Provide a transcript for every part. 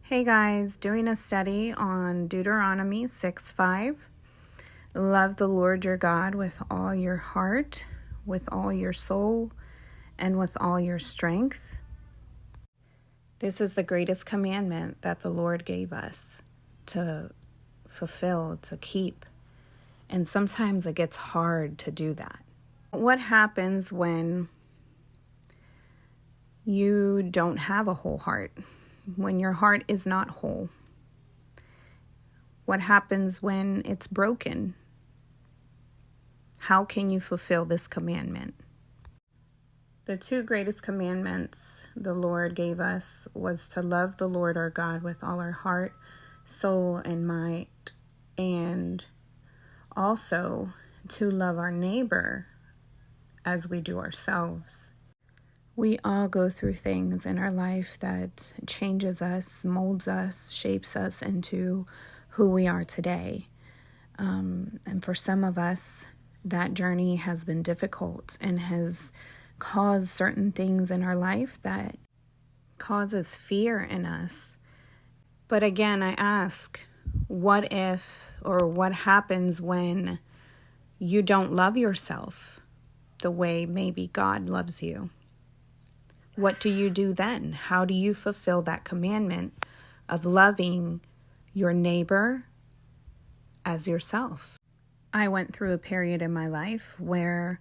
Hey guys, doing a study on Deuteronomy 6:5. Love the Lord your God with all your heart, with all your soul, and with all your strength. This is the greatest commandment that the Lord gave us to fulfill, to keep. And sometimes it gets hard to do that. What happens when you don't have a whole heart? When your heart is not whole? What happens when it's broken? How can you fulfill this commandment? The two greatest commandments the Lord gave us was to love the Lord our God with all our heart, soul, and might, and also to love our neighbor as we do ourselves. We all go through things in our life that changes us, molds us, shapes us into who we are today. And for some of us, that journey has been difficult and has caused certain things in our life that causes fear in us. But again, I ask, what if or what happens when you don't love yourself the way maybe God loves you? What do you do then? How do you fulfill that commandment of loving your neighbor as yourself? I went through a period in my life where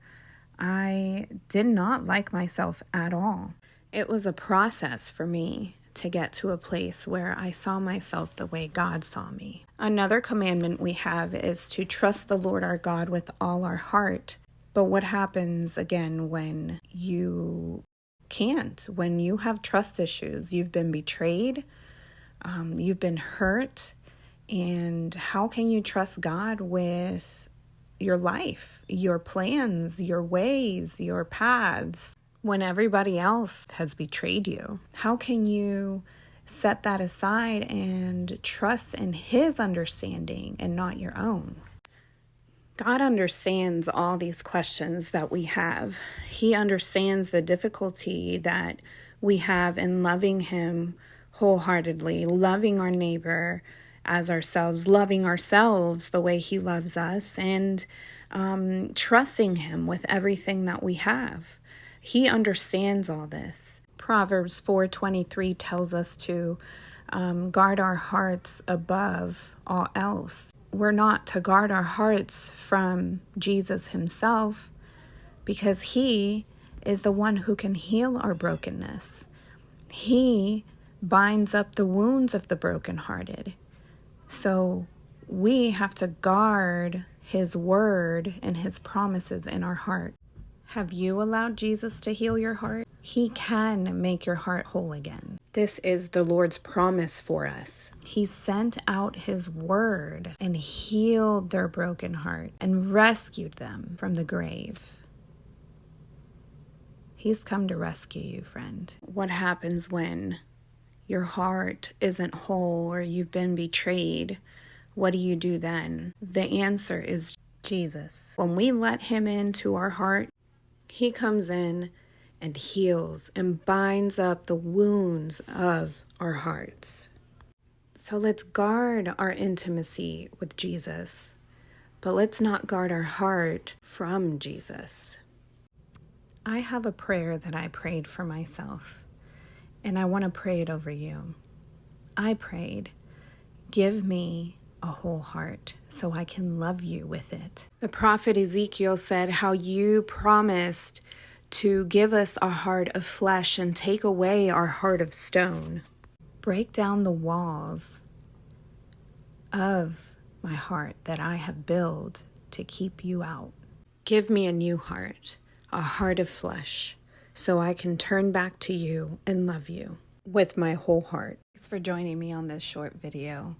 I did not like myself at all. It was a process for me to get to a place where I saw myself the way God saw me. Another commandment we have is to trust the Lord our God with all our heart. But what happens again when you can't, when you have trust issues? You've been betrayed, you've been hurt, and how can you trust God with your life, your plans, your ways, your paths, when everybody else has betrayed you? How can you set that aside and trust in His understanding and not your own? God understands all these questions that we have. He understands the difficulty that we have in loving Him wholeheartedly, loving our neighbor as ourselves, loving ourselves the way He loves us, and trusting Him with everything that we have. He understands all this. Proverbs 4:23 tells us to guard our hearts above all else. We're not to guard our hearts from Jesus Himself, because He is the one who can heal our brokenness. He binds up the wounds of the brokenhearted. So we have to guard His word and His promises in our heart. Have you allowed Jesus to heal your heart? He can make your heart whole again. This is the Lord's promise for us. He sent out His word and healed their broken heart and rescued them from the grave. He's come to rescue you, friend. What happens when your heart isn't whole or you've been betrayed? What do you do then? The answer is Jesus. When we let Him into our heart, He comes in and heals and binds up the wounds of our hearts. So let's guard our intimacy with Jesus, but let's not guard our heart from Jesus. I have a prayer that I prayed for myself, and I want to pray it over you. I prayed, give me a whole heart so I can love you with it. The prophet Ezekiel said how you promised to give us a heart of flesh and take away our heart of stone. Break down the walls of my heart that I have built to keep you out. Give me a new heart, a heart of flesh, so I can turn back to you and love you with my whole heart. Thanks for joining me on this short video.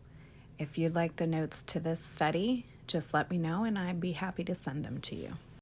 If you'd like the notes to this study, just let me know and I'd be happy to send them to you.